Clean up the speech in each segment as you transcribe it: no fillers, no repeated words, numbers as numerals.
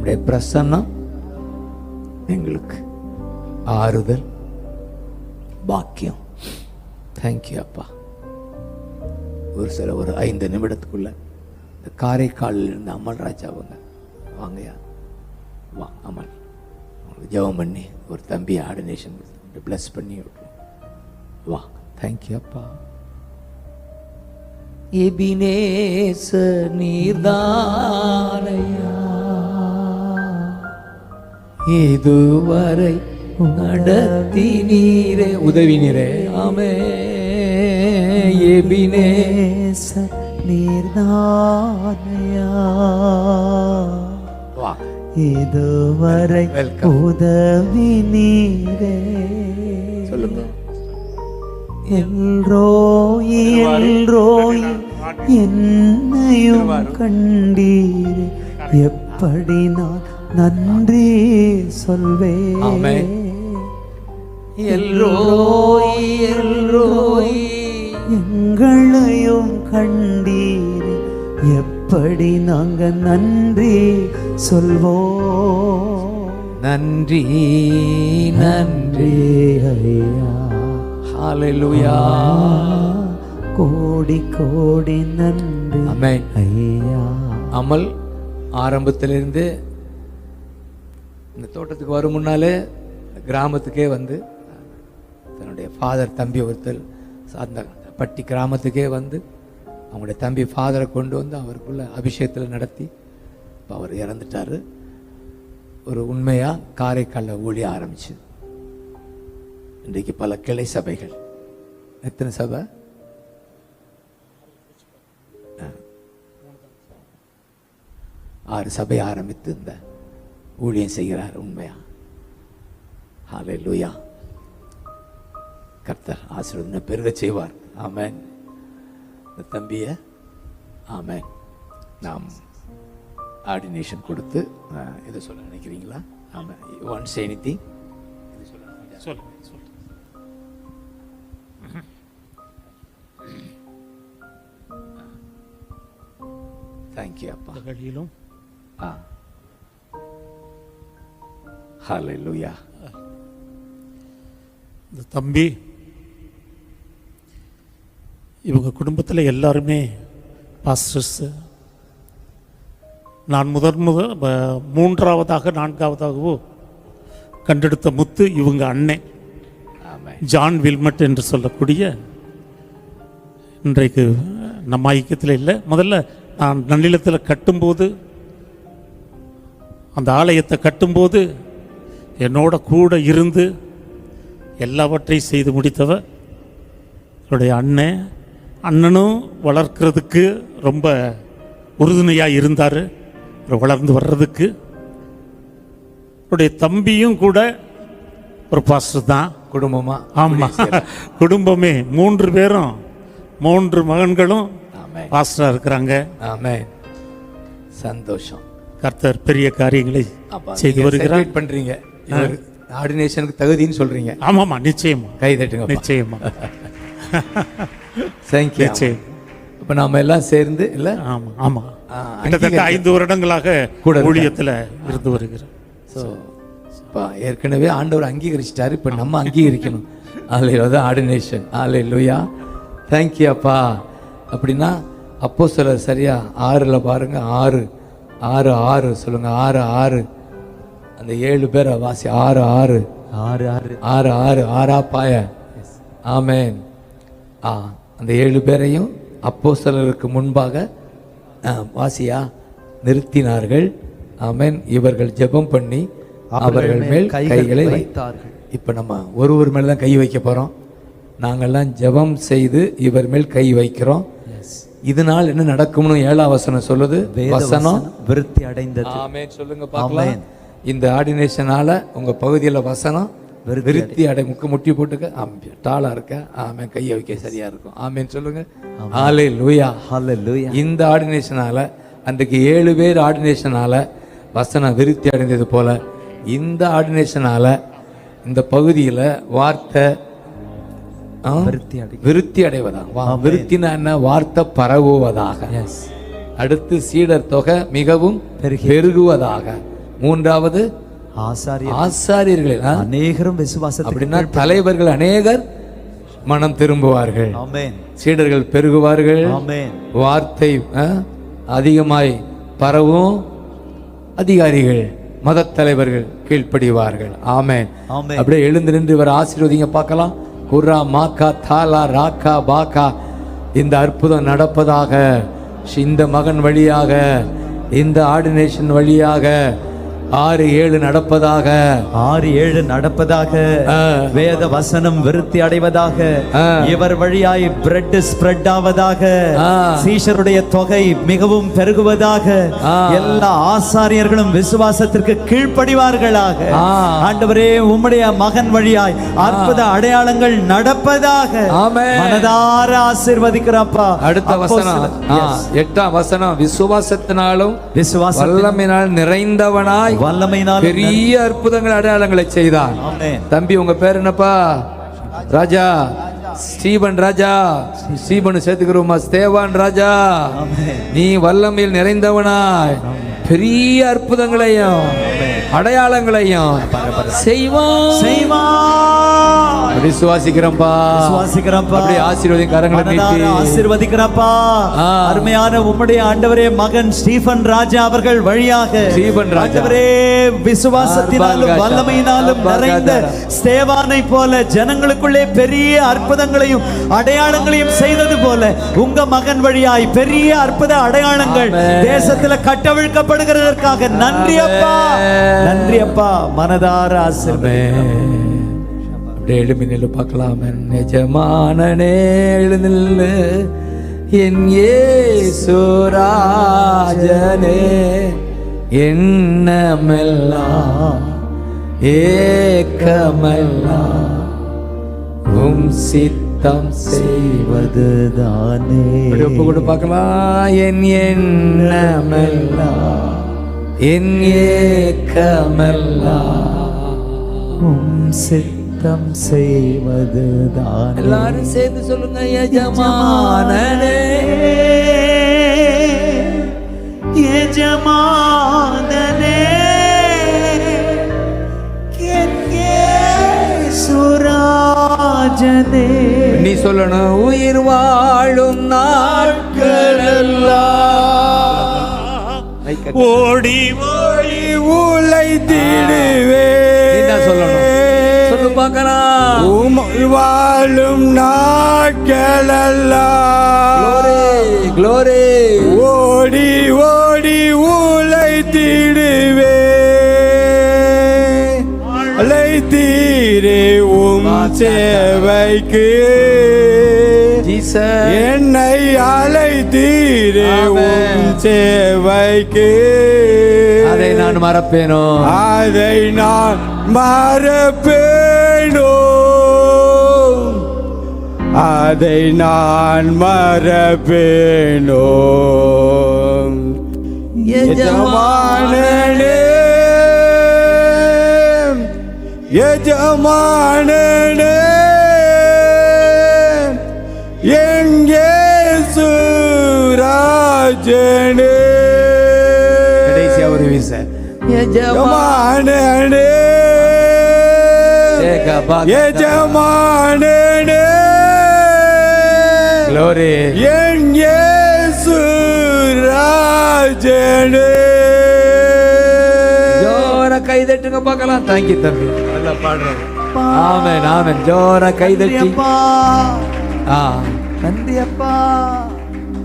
உம்முடைய பிரசன்னம் எங்களுக்கு ஆறுதல், பாக்கியம். தேங்க்யூ அப்பா. ஒரு 5 நிமிடத்துக்குள்ள இந்த காரைக்காலில் இருந்து அமல் ராஜா அவங்க வாங்கயா, வா அமல். ஜெபம் பண்ணி ஒரு தம்பி ஆர்டினேஷன் பிளஸ் பண்ணி விட்டுருவோம். வா. தேங்க்யூ அப்பா. எபினேச நீர்தானையா இதுவரை நடத்தி நீரே, உதவி நீரே. ஆமே. எபினேச நீர்தானையா வா இதுவரை உதவி நீரே. சொல்லுங்க. எல்ரோயி எல்ரோயி என்னையும் கண்டீர், எப்படி நான் நன்றி சொல்வேன். எல்ரோயி எல்ரோயி எங்களையும் கண்டீர், எப்படி நாங்க நன்றி சொல்வோம். நன்றி நன்றி ஐயா. ஹல்லேலூயா. கோடி கோடி நன்றி. ஆமென். ஐயா. அமல் ஆரம்பத்திலிருந்து இந்த தோட்டத்துக்கு வரும் முன்னாலே கிராமத்துக்கே வந்து தன்னுடைய ஃபாதர் தம்பி ஒருத்தர் அந்த பட்டி கிராமத்துக்கே வந்து அவங்களுடைய தம்பி ஃபாதரை கொண்டு வந்து அவருக்குள்ள அபிஷேகத்தில் நடத்தி இப்போ அவர் இறந்துட்டார். ஒரு உண்மையாக காரைக்காலில் ஊழிய ஆரம்பிச்சு இன்றைக்கு பல கிளை சபைகள். எத்தனை சபை? 6 சபை ஆரம்பித்து இந்த ஊழியம் செய்கிறார். உண்மையா. ஹல்லேலூயா. கர்த்தர் ஆசீர்வாதம் பெருக செய்வார். ஆமென். இந்த தம்பியை ஆமென் நாம் ஆர்டினேஷன் கொடுத்து இதை சொல்ல நினைக்கிறீங்களா? ஆமாம். One say anything. சொல். தேங்க்யூ அப்பா. வழியிலும் ஹல்லேலூயா. இந்த தம்பி இவங்க குடும்பத்தில் எல்லாருமே பாஸ்டர்ஸ். நான் மூன்றாவதாக 4ஆவதாகவோ கண்டெடுத்த முத்து இவங்க அண்ணன் ஜான் வில்மட் என்று சொல்லக்கூடிய, இன்றைக்கு நம்ம ஐக்கியத்தில் இல்லை. முதல்ல நான் நன்னிலத்தில் கட்டும்போது, அந்த ஆலயத்தை கட்டும்போது என்னோட கூட இருந்து எல்லாவற்றையும் செய்து முடித்தவர் என்னுடைய அண்ணனும் வளர்க்கிறதுக்கு ரொம்ப உறுதுணையாக இருந்தார். வளர்ந்து வர்றதுக்கு என்னுடைய தம்பியும் கூட ஒரு பாஸ்டர் தான். குடும்பமா? ஆமாம், குடும்பமே 3 பேரும் 3 மகன்களும் பாஸ்டராக இருக்கிறாங்க. ஆமென். சந்தோஷம். கர்த்தர் பெரிய காரியங்களை செய்து வருகிறார். பண்றீங்க. ஆர்டினேஷனுக்கு தகுதின்னு சொல்றீங்க. ஆமாமா, நிச்சயமா. கை தட்டுங்க. நிச்சயமா. தேங்க்யூ. நிச்சயம். இப்ப நாம எல்லாம் சேர்ந்து இல்ல? ஆமா ஆமா. கிட்டத்தட்ட 5 வருடங்களாக ஊழியத்தில் இருந்து வருகிறோம். ஏற்கனவே ஆண்டவர் அங்கீகரிச்சிட்டாரு. இப்ப நம்ம அங்கீகரிக்கணும். அதுதான் ஆர்டினேஷன். ஹல்லேலூயா. தேங்க்யூ அப்பா. அப்படின்னா அப்போஸ்தலர் சரியா 6ல் பாருங்க. 6 சொல்லுங்க. 6 அந்த 7 பேரை வாசி. 6 பாய. ஆமென். அந்த 7 பேரையும் அப்போஸ்தலருக்கு முன்பாக வாசியா நிறுத்தினார்கள். ஆமென். இவர்கள் ஜெபம் பண்ணி அவர்கள் மேல் கைகளை வைத்தார்கள். இப்ப நம்ம ஒருவர் மேல தான் கை வைக்க போறோம். நாங்கெல்லாம் ஜெபம் செய்து இவர் மேல் கை வைக்கிறோம். இதனால் என்ன நடக்கும்னு 7ஆம் வசனம் சொல்லுது. வசனம் விருத்தி அடைந்தது. ஆமென். சொல்லுங்க பார்க்கலாம். இந்த ஆர்டினேஷனால உங்க பகுதியில் வசனம் விருத்தி முட்டி போட்டுக்க. டாலா இருக்க. ஆமென். கையை வைக்க சரியா இருக்கும். ஆமென். சொல்லுங்க. ஹல்லேலூயா. ஹல்லேலூயா. இந்த ஆர்டினேஷனால அன்றைக்கு 7 பேர் ஆர்டினேஷனால வசனம் விருத்தி அடைந்தது போல இந்த ஆர்டினேஷனால இந்த பகுதியில் வார்த்தை விருத்தி அடைவதாக. விருத்தினா என்ன? வார்த்தை பரவுவதாக. அடுத்து சீடர் தொகை மிகவும் பெருகுவதாக. மூன்றாவது ஆசாரியர் ஆசாரியர்கள். அநேகரும் விசுவாசத்துக்கு அப்படின்னா தலைவர்கள் அநேகர் மனம் திரும்புவார்கள், ஆமென் சீடர்கள் பெருகுவார்கள், ஆமென் வார்த்தை அதிகமாய் பரவும், அதிகாரிகள் மத தலைவர்கள் கீழ்ப்படிவார்கள். ஆமென். ஆமென். அப்படியே எழுந்து நின்று இவர் ஆசீர்வதிங்க பார்க்கலாம். குர்ரா மாக்கா தாலா ராக்கா பாக்கா. இந்த அற்புதம் நடப்பதாக, இந்த மகன் வழியாக, இந்த ஆர்டினேஷன் வழியாக 6-7 நடப்பதாக, 6-7 நடப்பதாக, வேத வசனம் விருத்தி அடைவதாக, இவர் வழியாய் பிரெட் ஸ்ப்ரெட் ஆவதாக, சீஷருடைய தொகை மிகவும் பெருகுவதாக, எல்லா ஆசாரியர்களும் விசுவாசத்திற்கு கீழ்ப்படிவார்களாக. ஆண்டவரே, உம்முடைய மகன் வழியாய் அற்புத அடையாளங்கள் நடப்பதாக மனதார ஆசீர்வதிக்கிறப்பா. அடுத்த வசனம் 8ஆம் வசனம், விசுவாசத்தினாலும் வல்லமையினால் நிறைந்தவனாய் வல்லமையினால் பெரிய அற்புதங்கள் அடையாளங்களை செய்தான். தம்பி உங்க பேர் என்னப்பா? ராஜா ஸ்டீபன் ராஜா. ஸ்டீபன் சேர்த்துக்கிறோமா? ஸ்தேவான் ராஜா. நீ வல்லமையில் நிறைந்தவனாய் பெரிய அற்புதங்களையும் அடையாளங்களையும் செய்வான். விசுவாசிக்கிறப்பா, விசுவாசிக்கிறப்பா. அப்படியே ஆசீர்வதி கரங்களை நீட்டி ஆசீர்வதிக்கிறப்பா. அருமையான உம்முடைய ஆண்டவரே, மகன் ஸ்டீபன் ராஜா அவர்கள் வழியாக, ஸ்டீபன் ராஜாவரே, விசுவாசத்தினாலும் வல்லமையினாலும் நிறைந்த ஸ்தேவானை போல ஜனங்களுக்குள்ளே பெரிய அற்புதங்களையும் அடையாளங்களையும் செய்தது போல உங்க மகன் வழியாய் பெரிய அற்புத அடையாளங்கள் தேசத்துல கட்டவிழ்க்கப்படுகிறதற்காக நன்றி அப்பா, நன்றி அப்பா. மனதார ஆசீர்வதி. எழுமி நில்லு பார்க்கலாம். எஜமானனே எழுநில்லு, என் இயேசுராஜனே, எண்ணமெல்லாம் ஏக்கமெல்லாம் உம் சித்தம் செய்வதுதானே. ஒப்பு கொடு பார்க்கலாம். என் எண்ணமெல்லாம் என் ஏக்கமெல்லாம் உம் சித்தம் செய்வதுதான். எல்லாரும் சேர்ந்து சொல்லுங்க. எஜமானனே, எஜமானனே, சுராஜனே. நீ சொல்லணும். உயிர் வாழும் நாட்களெல்லாம் ஓடி ஓடி உழைத்திடுவே. சொல்லணும். சொல்லு பார்க்கலாம். உயிர் வாழும் நாட்களெல்லாம் க்ளோரி ஓடி ஓடி உழைத்திடுவே. அழைத்தீரே உம் சேவைக்கு, என்னை அழைத்தீரே உம் சேவைக்கு. அதை நான் மறப்பேனோ, அதை நான் மறப்பேனோ, அதை நான் மறப்பேனோ. எஜமானனே, எஜமானனே, என் இயேசுராஜனே. கடைசியா ஒரு வீச. எஜமானனே, எஜமானனே, க்ளோரி, என் இயேசுராஜனே. ஜோர கைதட்டுங்க பார்க்கலாம். தேங்க்யூ தம்பி, நல்லா பாடுறோம். ஆமென் ஆமென். ஜோர கைதட்டி. நன்றி அப்பா,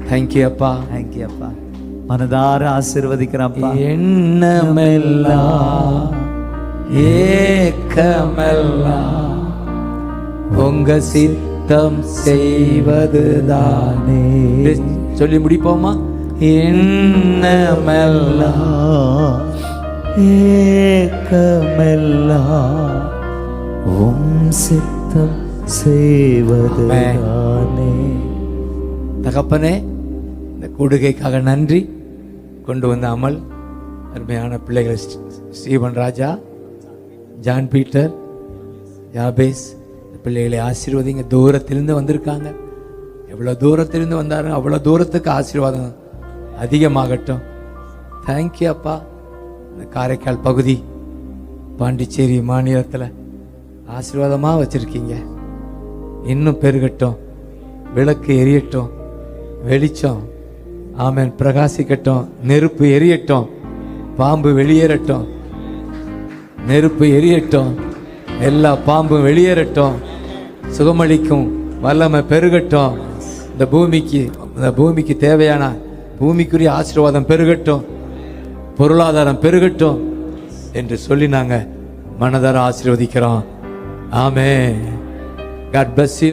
தேங்க்யூ அப்பா, தேங்க்யூ அப்பா. மனதார ஆசீர்வதிக்கிறப்பா. எண்ணமெல்லாம் ஏக்கமெல்லாம் உங்க சித்தம் செய்வதுதானே. சொல்லி முடிப்போமா? எண்ணமெல்லாம் ஏக்கமெல்லாம் உம் சித்தம் செய்வதுதானே. தகப்பனே, இந்த கூடுகைக்காக நன்றி. கொண்டு வந்த அமல், அருமையான பிள்ளைகள் ஸ்டீபன் ராஜா, ஜான் பீட்டர், யாபேஸ், பிள்ளைகளை ஆசீர்வதிங்க. தூரத்திலிருந்து வந்திருக்காங்க. எவ்வளோ தூரத்திலிருந்து வந்தாரு, அவ்வளோ தூரத்துக்கு ஆசீர்வாதம் அதிகமாகட்டும். தேங்க்யூ அப்பா. இந்த காரைக்கால் பகுதி பாண்டிச்சேரி மாநிலத்தில் ஆசீர்வாதமாக வச்சுருக்கீங்க. இன்னும் பெருகட்டும், விளக்கு எரியட்டும், வெளிச்சம் ஆமென் பிரகாசிக்கட்டும், நெருப்பு எரியட்டும், பாம்பு வெளியேறட்டும், நெருப்பு எரியட்டும், எல்லா பாம்பும் வெளியேறட்டும், சுகமளிக்கும் வல்லமை பெருகட்டும், இந்த பூமிக்கு தேவையான பூமிக்குரிய ஆசீர்வாதம் பெருகட்டும், பொருளாதாரம் பெருகட்டும் என்று சொல்லி நாங்கள் மனதார ஆசீர்வதிக்கிறோம். ஆமென். God bless you.